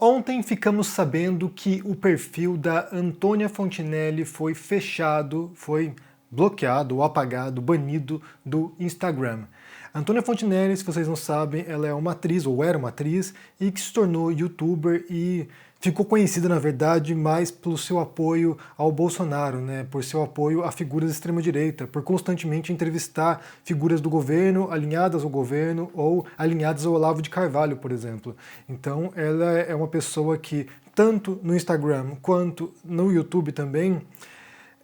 Ontem ficamos sabendo que o perfil da Antônia Fontinelli foi fechado, foi bloqueado ou apagado, banido do Instagram. Antônia Fontinelli, se vocês não sabem, ela é uma atriz, ou era uma atriz, e que se tornou youtuber e ficou conhecida, na verdade, mais pelo seu apoio ao Bolsonaro, né? Por seu apoio a figuras de extrema-direita, por constantemente entrevistar figuras do governo, alinhadas ao governo, ou alinhadas ao Olavo de Carvalho, por exemplo. Então, ela é uma pessoa que, tanto no Instagram quanto no YouTube também,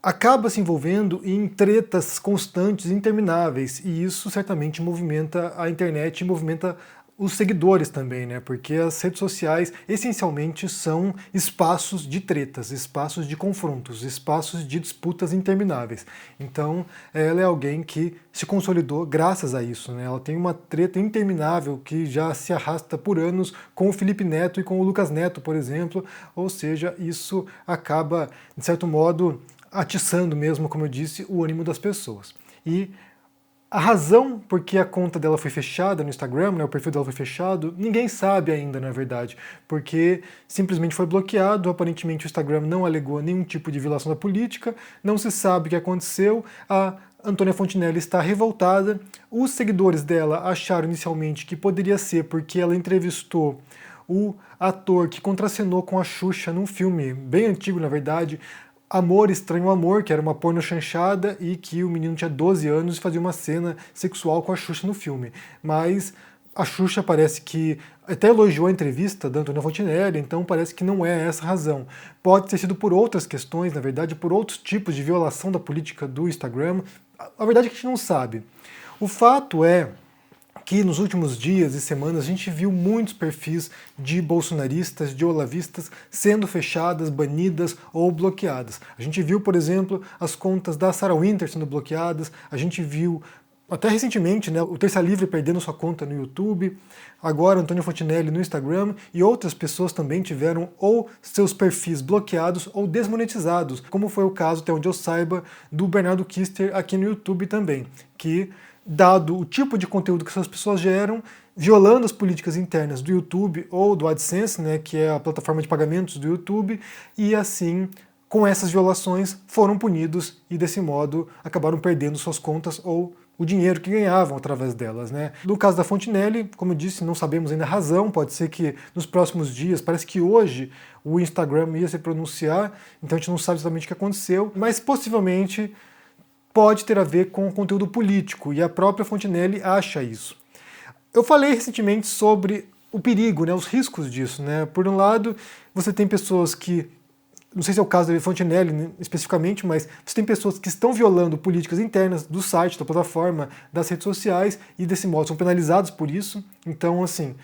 acaba se envolvendo em tretas constantes e intermináveis, e isso certamente movimenta a internet e movimenta os seguidores também, né? Porque as redes sociais essencialmente são espaços de tretas, espaços de confrontos, espaços de disputas intermináveis. Então, ela é alguém que se consolidou graças a isso, né? Ela tem uma treta interminável que já se arrasta por anos com o Felipe Neto e com o Lucas Neto, por exemplo, ou seja, isso acaba, de certo modo, atiçando mesmo, como eu disse, o ânimo das pessoas. E a razão por que a conta dela foi fechada no Instagram, né, o perfil dela foi fechado, ninguém sabe ainda, na verdade, porque simplesmente foi bloqueado, aparentemente o Instagram não alegou nenhum tipo de violação da política, não se sabe o que aconteceu, a Antônia Fontinelli está revoltada, os seguidores dela acharam inicialmente que poderia ser porque ela entrevistou o ator que contracenou com a Xuxa num filme bem antigo, na verdade, Amor, Estranho Amor, que era uma porno chanchada e que o menino tinha 12 anos e fazia uma cena sexual com a Xuxa no filme. Mas a Xuxa parece que até elogiou a entrevista da Antônia Fontinelli, então parece que não é essa a razão. Pode ter sido por outras questões, na verdade, por outros tipos de violação da política do Instagram. A verdade é que a gente não sabe. O fato é que nos últimos dias e semanas a gente viu muitos perfis de bolsonaristas, de olavistas, sendo fechadas, banidas ou bloqueadas. A gente viu, por exemplo, as contas da Sarah Winter sendo bloqueadas, a gente viu até recentemente, né, o Terça Livre perdendo sua conta no YouTube, agora Antônio Fontinelli no Instagram, e outras pessoas também tiveram ou seus perfis bloqueados ou desmonetizados, como foi o caso, até onde eu saiba, do Bernardo Kister aqui no YouTube também, que dado o tipo de conteúdo que essas pessoas geram, violando as políticas internas do YouTube ou do AdSense, né, que é a plataforma de pagamentos do YouTube, e assim, com essas violações, foram punidos e desse modo acabaram perdendo suas contas ou o dinheiro que ganhavam através delas, né? No caso da Fontinelli, como eu disse, não sabemos ainda a razão, pode ser que nos próximos dias, parece que hoje o Instagram ia se pronunciar, então a gente não sabe exatamente o que aconteceu, mas possivelmente pode ter a ver com o conteúdo político, e a própria Fontinelli acha isso. Eu falei recentemente sobre o perigo, né, os riscos disso, né? Por um lado, você tem pessoas que, não sei se é o caso da Fontinelli, né, especificamente, mas você tem pessoas que estão violando políticas internas do site, da plataforma, das redes sociais, e desse modo são penalizados por isso. Então, assim,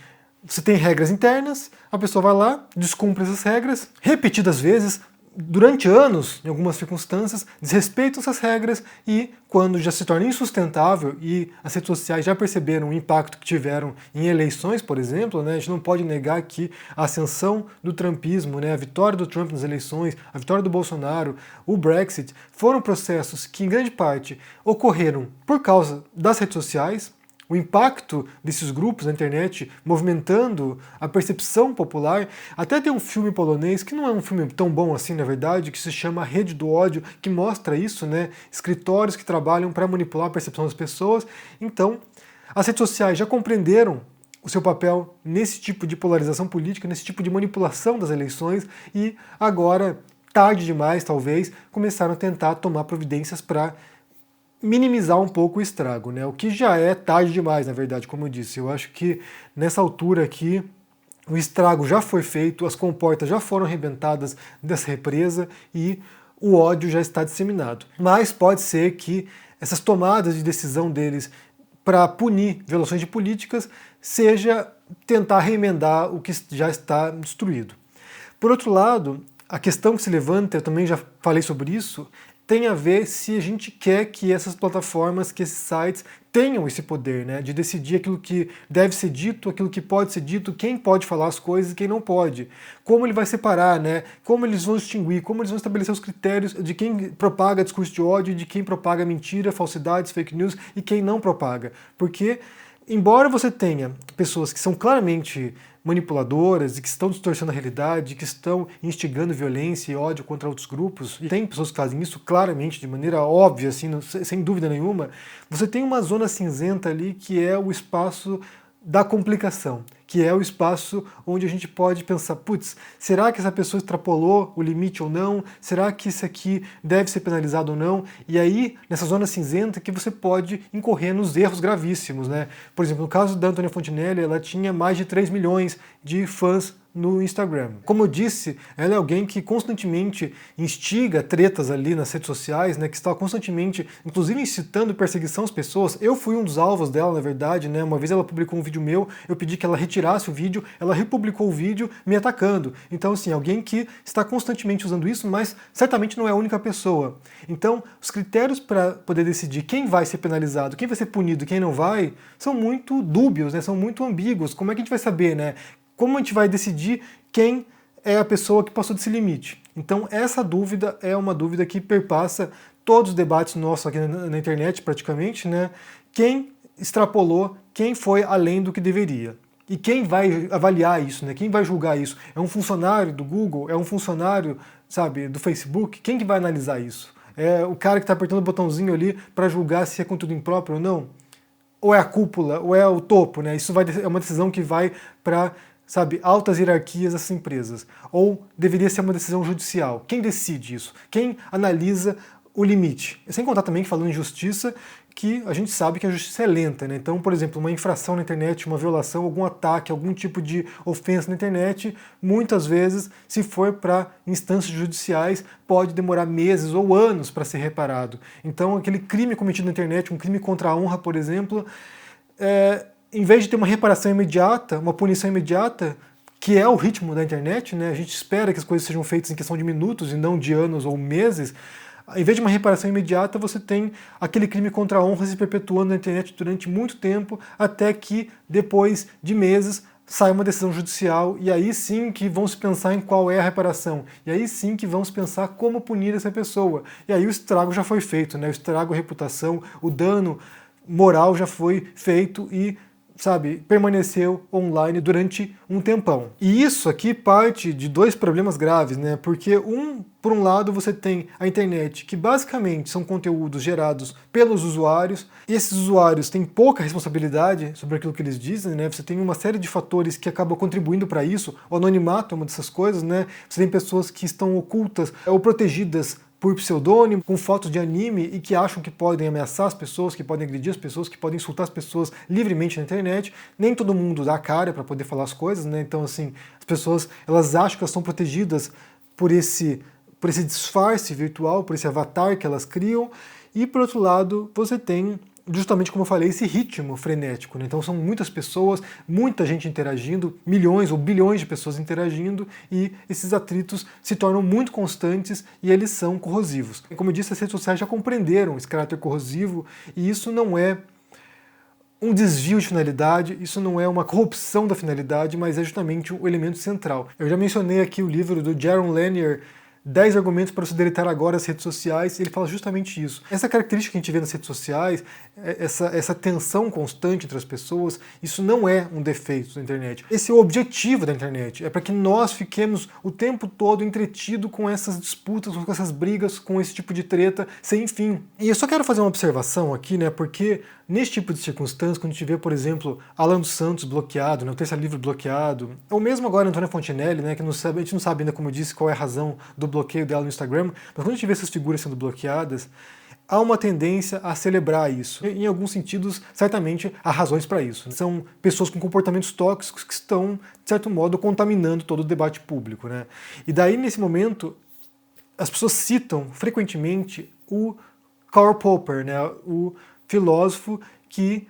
você tem regras internas, a pessoa vai lá, descumpre essas regras, repetidas vezes, durante anos, em algumas circunstâncias, desrespeitam essas regras e, quando já se torna insustentável e as redes sociais já perceberam o impacto que tiveram em eleições, por exemplo, né, a gente não pode negar que a ascensão do trumpismo, né, a vitória do Trump nas eleições, a vitória do Bolsonaro, o Brexit, foram processos que, em grande parte, ocorreram por causa das redes sociais. O impacto desses grupos na internet movimentando a percepção popular. Até tem um filme polonês, que não é um filme tão bom assim, na verdade, que se chama Rede do Ódio, que mostra isso, né? Escritórios que trabalham para manipular a percepção das pessoas. Então, as redes sociais já compreenderam o seu papel nesse tipo de polarização política, nesse tipo de manipulação das eleições, e agora, tarde demais talvez, começaram a tentar tomar providências para minimizar um pouco o estrago, né? O que já é tarde demais, na verdade, como eu disse. Eu acho que nessa altura aqui o estrago já foi feito, as comportas já foram arrebentadas dessa represa e o ódio já está disseminado. Mas pode ser que essas tomadas de decisão deles para punir violações de políticas seja tentar reemendar o que já está destruído. Por outro lado, a questão que se levanta, eu também já falei sobre isso, tem a ver se a gente quer que essas plataformas, que esses sites tenham esse poder, né, de decidir aquilo que deve ser dito, aquilo que pode ser dito, quem pode falar as coisas e quem não pode. Como ele vai separar, né, como eles vão distinguir, como eles vão estabelecer os critérios de quem propaga discurso de ódio, de quem propaga mentira, falsidades, fake news e quem não propaga. Porque, embora você tenha pessoas que são claramente manipuladoras e que estão distorcendo a realidade, que estão instigando violência e ódio contra outros grupos, e tem pessoas que fazem isso claramente, de maneira óbvia, assim, sem dúvida nenhuma, você tem uma zona cinzenta ali que é o espaço da complicação, que é o espaço onde a gente pode pensar, putz, será que essa pessoa extrapolou o limite ou não? Será que isso aqui deve ser penalizado ou não? E aí, nessa zona cinzenta, que você pode incorrer nos erros gravíssimos, né? Por exemplo, no caso da Antônia Fontinelli, ela tinha mais de 3 milhões de fãs no Instagram. Como eu disse, ela é alguém que constantemente instiga tretas ali nas redes sociais, né, que está constantemente, inclusive incitando perseguição às pessoas. Eu fui um dos alvos dela, na verdade, né? Uma vez ela publicou um vídeo meu, eu pedi que ela retirasse o vídeo, ela republicou o vídeo me atacando. Então, assim, alguém que está constantemente usando isso, mas certamente não é a única pessoa. Então, os critérios para poder decidir quem vai ser penalizado, quem vai ser punido e quem não vai, são muito dúbios, né? São muito ambíguos. Como é que a gente vai saber, né? Como a gente vai decidir quem é a pessoa que passou desse limite? Então essa dúvida é uma dúvida que perpassa todos os debates nossos aqui na internet praticamente, né? Quem extrapolou, quem foi além do que deveria? E quem vai avaliar isso, né? Quem vai julgar isso? É um funcionário do Google? É um funcionário, sabe, do Facebook? Quem que vai analisar isso? É o cara que está apertando o botãozinho ali para julgar se é conteúdo impróprio ou não? Ou é a cúpula, ou é o topo, né? Isso é uma decisão que vai para, sabe, altas hierarquias dessas empresas. Ou deveria ser uma decisão judicial. Quem decide isso? Quem analisa o limite? Sem contar também que, falando em justiça, que a gente sabe que a justiça é lenta, né? Então, por exemplo, uma infração na internet, uma violação, algum ataque, algum tipo de ofensa na internet, muitas vezes, se for para instâncias judiciais, pode demorar meses ou anos para ser reparado. Então, aquele crime cometido na internet, um crime contra a honra, por exemplo, em vez de ter uma reparação imediata, uma punição imediata, que é o ritmo da internet, né? A gente espera que as coisas sejam feitas em questão de minutos e não de anos ou meses. Em vez de uma reparação imediata, você tem aquele crime contra a honra se perpetuando na internet durante muito tempo, até que, depois de meses, sai uma decisão judicial, e aí sim que vão se pensar em qual é a reparação, e aí sim que vão se pensar como punir essa pessoa. E aí o estrago já foi feito, né? O estrago à reputação, o dano moral já foi feito e, sabe, permaneceu online durante um tempão. E isso aqui parte de dois problemas graves, né? Porque por um lado você tem a internet, que basicamente são conteúdos gerados pelos usuários, e esses usuários têm pouca responsabilidade sobre aquilo que eles dizem, né? Você tem uma série de fatores que acabam contribuindo para isso. O anonimato é uma dessas coisas, né? Você tem pessoas que estão ocultas ou protegidas por pseudônimo, com fotos de anime e que acham que podem ameaçar as pessoas, que podem agredir as pessoas, que podem insultar as pessoas livremente na internet. Nem todo mundo dá a cara para poder falar as coisas, né? Então, assim, as pessoas, elas acham que elas são protegidas por esse disfarce virtual, por esse avatar que elas criam. E, por outro lado, você tem, justamente como eu falei, esse ritmo frenético, né? Então são muitas pessoas, muita gente interagindo, milhões ou bilhões de pessoas interagindo, e esses atritos se tornam muito constantes e eles são corrosivos. Como eu disse, as redes sociais já compreenderam esse caráter corrosivo, e isso não é um desvio de finalidade, isso não é uma corrupção da finalidade, mas é justamente o elemento central. Eu já mencionei aqui o livro do Jaron Lanier, 10 argumentos para se deletar agora as redes sociais, ele fala justamente isso. Essa característica que a gente vê nas redes sociais, essa tensão constante entre as pessoas, isso não é um defeito da internet. Esse é o objetivo da internet, é para que nós fiquemos o tempo todo entretidos com essas disputas, com essas brigas, com esse tipo de treta sem fim. E eu só quero fazer uma observação aqui, né, porque nesse tipo de circunstância, quando a gente vê, por exemplo, Alan dos Santos bloqueado, né, o Terça Livre bloqueado, ou mesmo agora Antônia Fontinelli, né, que a gente não sabe ainda, como eu disse, qual é a razão do bloqueio dela no Instagram, mas quando a gente vê essas figuras sendo bloqueadas, há uma tendência a celebrar isso. Em alguns sentidos, certamente, há razões para isso. São pessoas com comportamentos tóxicos que estão, de certo modo, contaminando todo o debate público, né? E daí, nesse momento, as pessoas citam frequentemente o Karl Popper, né, o filósofo que,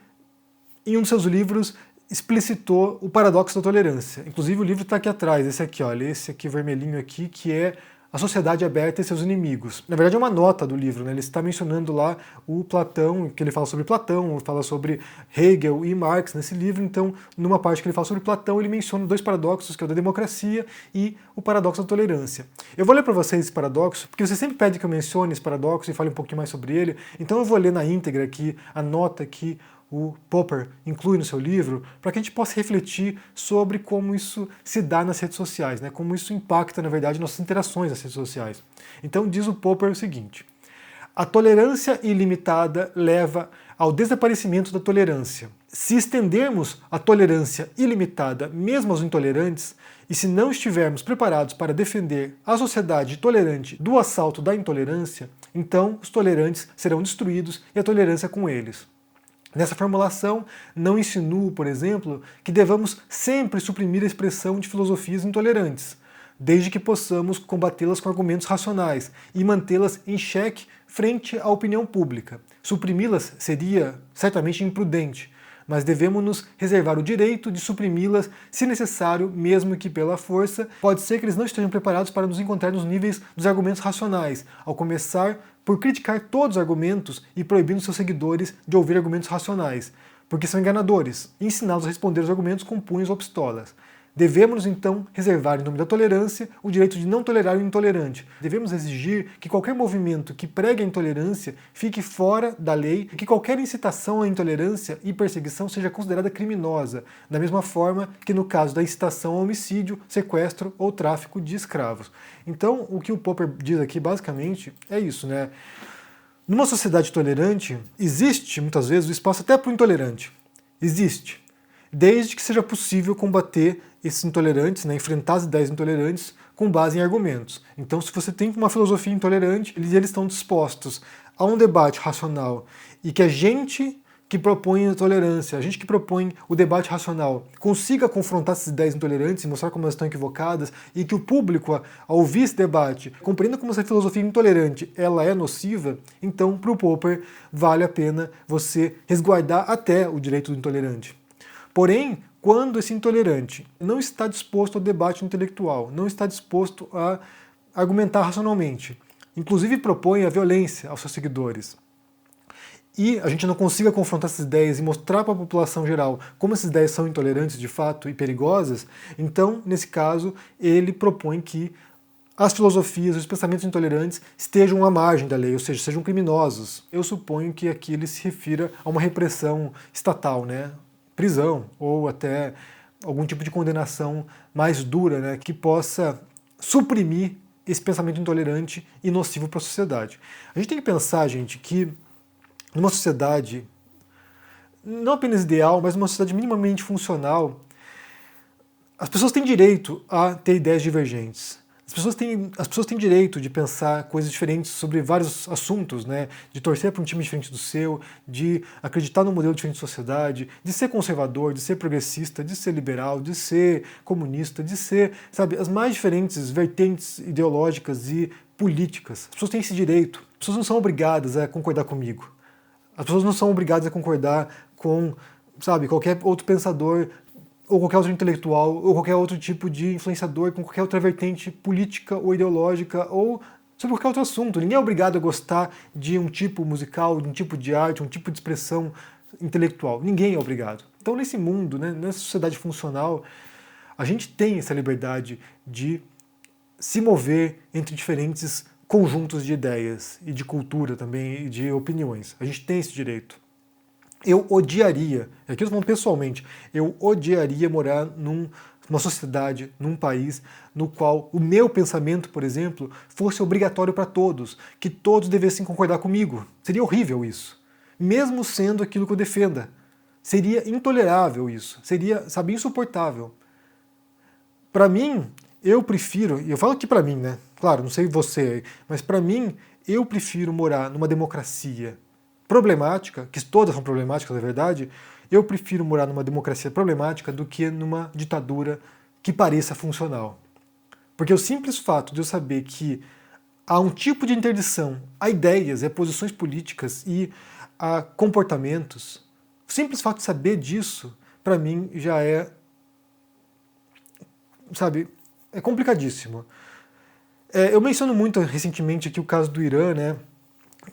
em um dos seus livros, explicitou o paradoxo da tolerância. Inclusive o livro está aqui atrás, esse aqui, olha, esse aqui vermelhinho aqui, que é A Sociedade Aberta e Seus Inimigos. Na verdade é uma nota do livro, né? Ele está mencionando lá o Platão, que ele fala sobre Platão, fala sobre Hegel e Marx nesse livro, então numa parte que ele fala sobre Platão, ele menciona dois paradoxos, que é o da democracia e o paradoxo da tolerância. Eu vou ler para vocês esse paradoxo, porque você sempre pede que eu mencione esse paradoxo e fale um pouquinho mais sobre ele, então eu vou ler na íntegra aqui a nota que o Popper inclui no seu livro, para que a gente possa refletir sobre como isso se dá nas redes sociais, né? Como isso impacta, na verdade, nossas interações nas redes sociais. Então diz o Popper o seguinte: a tolerância ilimitada leva ao desaparecimento da tolerância. Se estendermos a tolerância ilimitada mesmo aos intolerantes, e se não estivermos preparados para defender a sociedade tolerante do assalto da intolerância, então os tolerantes serão destruídos e a tolerância com eles. Nessa formulação, não insinuo, por exemplo, que devamos sempre suprimir a expressão de filosofias intolerantes, desde que possamos combatê-las com argumentos racionais e mantê-las em xeque frente à opinião pública. Suprimi-las seria certamente imprudente, mas devemos nos reservar o direito de suprimi-las se necessário, mesmo que pela força. Pode ser que eles não estejam preparados para nos encontrar nos níveis dos argumentos racionais, ao começar por criticar todos os argumentos e proibindo seus seguidores de ouvir argumentos racionais, porque são enganadores, e ensiná-los a responder os argumentos com punhos ou pistolas. Devemos, então, reservar, em nome da tolerância, o direito de não tolerar o intolerante. Devemos exigir que qualquer movimento que pregue a intolerância fique fora da lei e que qualquer incitação à intolerância e perseguição seja considerada criminosa, da mesma forma que no caso da incitação ao homicídio, sequestro ou tráfico de escravos. Então, o que o Popper diz aqui, basicamente, é isso, né? Numa sociedade tolerante, existe, muitas vezes, o espaço até para o intolerante. Existe. Desde que seja possível combater esses intolerantes, né, enfrentar as ideias intolerantes com base em argumentos. Então, se você tem uma filosofia intolerante, eles estão dispostos a um debate racional e que a gente que propõe a tolerância, a gente que propõe o debate racional, consiga confrontar essas ideias intolerantes e mostrar como elas estão equivocadas, e que o público, ao ouvir esse debate, compreenda como essa filosofia intolerante ela é nociva, então, para o Popper, vale a pena você resguardar até o direito do intolerante. Porém, quando esse intolerante não está disposto ao debate intelectual, não está disposto a argumentar racionalmente, inclusive propõe a violência aos seus seguidores, e a gente não consiga confrontar essas ideias e mostrar para a população geral como essas ideias são intolerantes de fato e perigosas, então, nesse caso, ele propõe que as filosofias, os pensamentos intolerantes estejam à margem da lei, ou seja, sejam criminosos. Eu suponho que aqui ele se refira a uma repressão estatal, né? Prisão ou até algum tipo de condenação mais dura, né, que possa suprimir esse pensamento intolerante e nocivo para a sociedade. A gente tem que pensar, gente, que numa sociedade não apenas ideal, mas uma sociedade minimamente funcional, as pessoas têm direito a ter ideias divergentes. As pessoas têm direito de pensar coisas diferentes sobre vários assuntos, né? De torcer para um time diferente do seu, de acreditar num modelo diferente de sociedade, de ser conservador, de ser progressista, de ser liberal, de ser comunista, de ser, sabe, as mais diferentes vertentes ideológicas e políticas. As pessoas têm esse direito. As pessoas não são obrigadas a concordar comigo. As pessoas não são obrigadas a concordar com, sabe, qualquer outro pensador ou qualquer outro intelectual, ou qualquer outro tipo de influenciador com qualquer outra vertente política ou ideológica, ou sobre qualquer outro assunto. Ninguém é obrigado a gostar de um tipo musical, de um tipo de arte, um tipo de expressão intelectual. Ninguém é obrigado. Então, nesse mundo, né, nessa sociedade funcional, a gente tem essa liberdade de se mover entre diferentes conjuntos de ideias, e de cultura também, e de opiniões. A gente tem esse direito. Eu odiaria, aqui eu estou falando pessoalmente, eu odiaria morar numa sociedade, num país, no qual o meu pensamento, por exemplo, fosse obrigatório para todos, que todos devessem concordar comigo. Seria horrível isso. Mesmo sendo aquilo que eu defenda. Seria intolerável isso. Seria, sabe, insuportável. Para mim, eu prefiro, e eu falo aqui para mim, né? Claro, não sei você, mas para mim, eu prefiro morar numa democracia problemática, que todas são problemáticas, na verdade, eu prefiro morar numa democracia problemática do que numa ditadura que pareça funcional. Porque o simples fato de eu saber que há um tipo de interdição a ideias, a posições políticas e a comportamentos, o simples fato de saber disso, para mim, já é, sabe, é complicadíssimo. Eu menciono muito recentemente aqui o caso do Irã, né?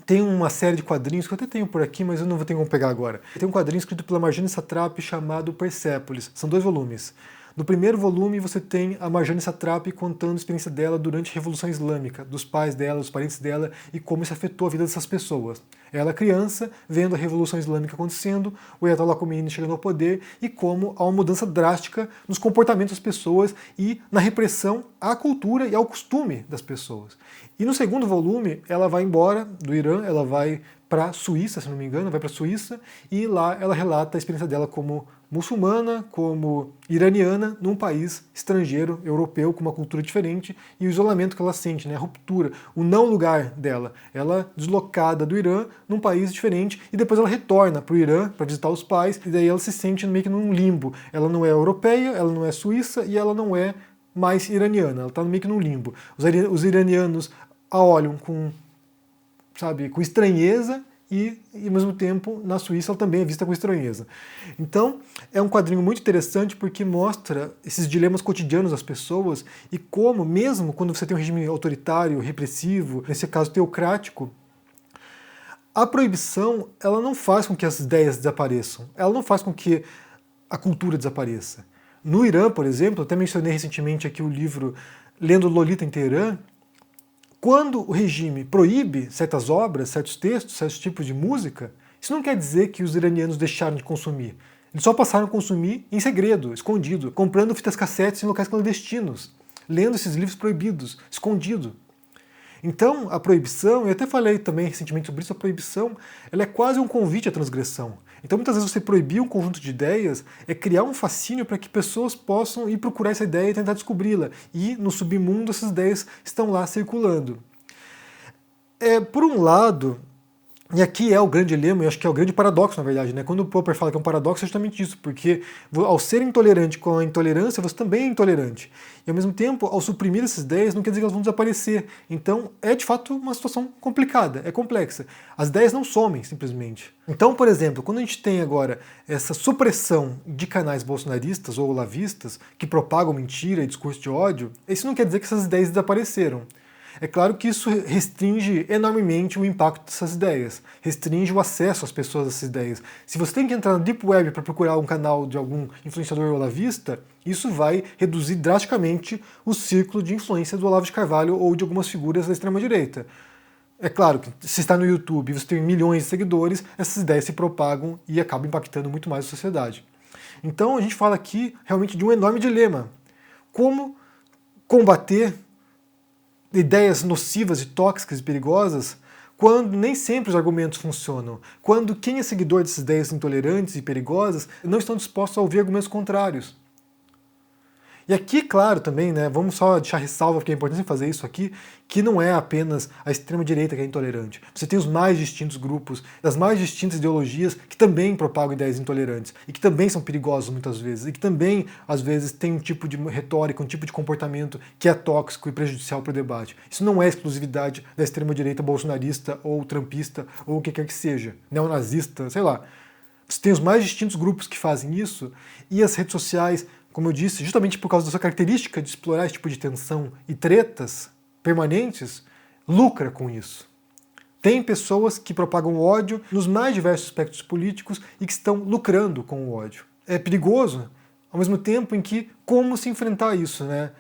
Tem uma série de quadrinhos que eu até tenho por aqui, mas eu não vou ter como pegar agora. Tem um quadrinho escrito pela Marjane Satrapi chamado Persépolis. São 2 volumes. No primeiro volume você tem a Marjane Satrapi contando a experiência dela durante a Revolução Islâmica, dos pais dela, dos parentes dela e como isso afetou a vida dessas pessoas. Ela criança, vendo a Revolução Islâmica acontecendo, o Ayatollah Khomeini chegando ao poder e como há uma mudança drástica nos comportamentos das pessoas e na repressão à cultura e ao costume das pessoas. E no segundo volume ela vai embora do Irã, ela vai para a Suíça, se não me engano, vai para a Suíça e lá ela relata a experiência dela como muçulmana, como iraniana, num país estrangeiro, europeu, com uma cultura diferente, e o isolamento que ela sente, né, a ruptura, o não lugar dela. Ela deslocada do Irã, num país diferente, e depois ela retorna para o Irã para visitar os pais, e daí ela se sente meio que num limbo. Ela não é europeia, ela não é suíça, e ela não é mais iraniana, ela está meio que num limbo. Os iranianos a olham com, sabe, com estranheza, e ao mesmo tempo na Suíça ela também é vista com estranheza. Então é um quadrinho muito interessante porque mostra esses dilemas cotidianos das pessoas e como, mesmo quando você tem um regime autoritário, repressivo, nesse caso teocrático, a proibição ela não faz com que as ideias desapareçam, ela não faz com que a cultura desapareça. No Irã, por exemplo, eu até mencionei recentemente aqui o livro Lendo Lolita em Teherã. Quando o regime proíbe certas obras, certos textos, certos tipos de música, isso não quer dizer que os iranianos deixaram de consumir. Eles só passaram a consumir em segredo, escondido, comprando fitas cassetes em locais clandestinos, lendo esses livros proibidos, escondido. Então, a proibição, eu até falei também recentemente sobre isso, a proibição, ela é quase um convite à transgressão. Então, muitas vezes você proibir um conjunto de ideias é criar um fascínio para que pessoas possam ir procurar essa ideia e tentar descobri-la. E no submundo essas ideias estão lá circulando. Por um lado, e aqui é o grande dilema, e acho que é o grande paradoxo, na verdade, né? Quando o Popper fala que é um paradoxo, é justamente isso, porque ao ser intolerante com a intolerância, você também é intolerante. E ao mesmo tempo, ao suprimir essas ideias, não quer dizer que elas vão desaparecer. Então, é de fato uma situação complicada, é complexa. As ideias não somem, simplesmente. Então, por exemplo, quando a gente tem agora essa supressão de canais bolsonaristas ou olavistas que propagam mentira e discurso de ódio, isso não quer dizer que essas ideias desapareceram. É claro que isso restringe enormemente o impacto dessas ideias, restringe o acesso às pessoas a essas ideias. Se você tem que entrar na Deep Web para procurar um canal de algum influenciador olavista, isso vai reduzir drasticamente o círculo de influência do Olavo de Carvalho ou de algumas figuras da extrema-direita. É claro que se está no YouTube e você tem milhões de seguidores, essas ideias se propagam e acabam impactando muito mais a sociedade. Então a gente fala aqui realmente de um enorme dilema. Como combater ideias nocivas e tóxicas e perigosas quando nem sempre os argumentos funcionam, quando quem é seguidor dessas ideias intolerantes e perigosas não estão dispostos a ouvir argumentos contrários. E aqui, claro, também, né, vamos só deixar ressalva, porque é importante fazer isso aqui, que não é apenas a extrema-direita que é intolerante. Você tem os mais distintos grupos, das mais distintas ideologias que também propagam ideias intolerantes, e que também são perigosos muitas vezes, e que também, às vezes, tem um tipo de retórica, um tipo de comportamento que é tóxico e prejudicial para o debate. Isso não é exclusividade da extrema-direita bolsonarista, ou trumpista, ou o que quer que seja, neonazista, sei lá. Você tem os mais distintos grupos que fazem isso, e as redes sociais, como eu disse, justamente por causa da sua característica de explorar esse tipo de tensão e tretas permanentes, lucra com isso. Tem pessoas que propagam ódio nos mais diversos aspectos políticos e que estão lucrando com o ódio. É perigoso, ao mesmo tempo em que como se enfrentar isso, né?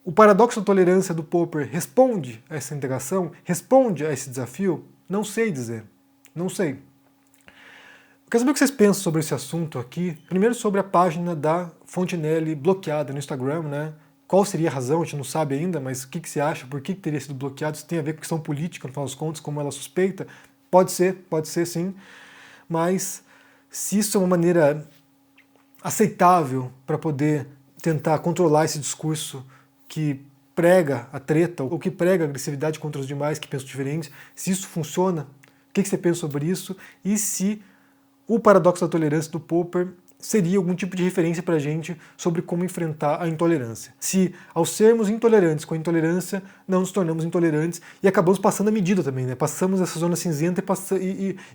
O paradoxo da tolerância do Popper responde a essa integração? Responde a esse desafio? Não sei dizer. Não sei. Quero saber o que vocês pensam sobre esse assunto aqui. Primeiro sobre a página da Fontenelle bloqueada no Instagram, né? Qual seria a razão? A gente não sabe ainda, mas o que você acha? Por que teria sido bloqueado? Isso tem a ver com questão política, no final das contas, como ela suspeita? Pode ser sim. Mas se isso é uma maneira aceitável para poder tentar controlar esse discurso que prega a treta ou que prega a agressividade contra os demais que pensam diferentes, se isso funciona, o que você pensa sobre isso? E se o paradoxo da tolerância do Popper seria algum tipo de referência para a gente sobre como enfrentar a intolerância. Se, ao sermos intolerantes com a intolerância, não nos tornamos intolerantes e acabamos passando a medida também, né? Passamos essa zona cinzenta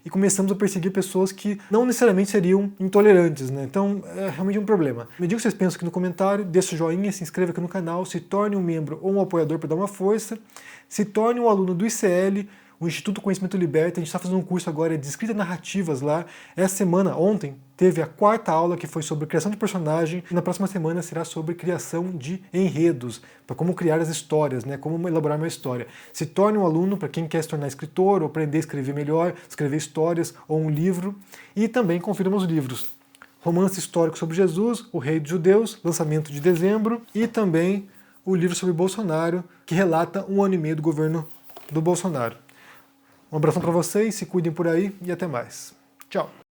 e começamos a perseguir pessoas que não necessariamente seriam intolerantes, né? Então, é realmente um problema. Me diga o que vocês pensam aqui no comentário, deixa o joinha, se inscreva aqui no canal, se torne um membro ou um apoiador para dar uma força, se torne um aluno do ICL. o Instituto Conhecimento Liberta. A gente está fazendo um curso agora de escrita narrativas lá. Essa semana, ontem, teve a 4ª aula que foi sobre criação de personagem. E na próxima semana será sobre criação de enredos, para como criar as histórias, né? Como elaborar uma história. Se torne um aluno para quem quer se tornar escritor, ou aprender a escrever melhor, escrever histórias ou um livro. E também confira meus livros. Romance histórico sobre Jesus, O Rei dos Judeus, lançamento de dezembro, e também o livro sobre Bolsonaro, que relata 1 ano e meio do governo do Bolsonaro. Um abração para vocês, se cuidem por aí e até mais. Tchau!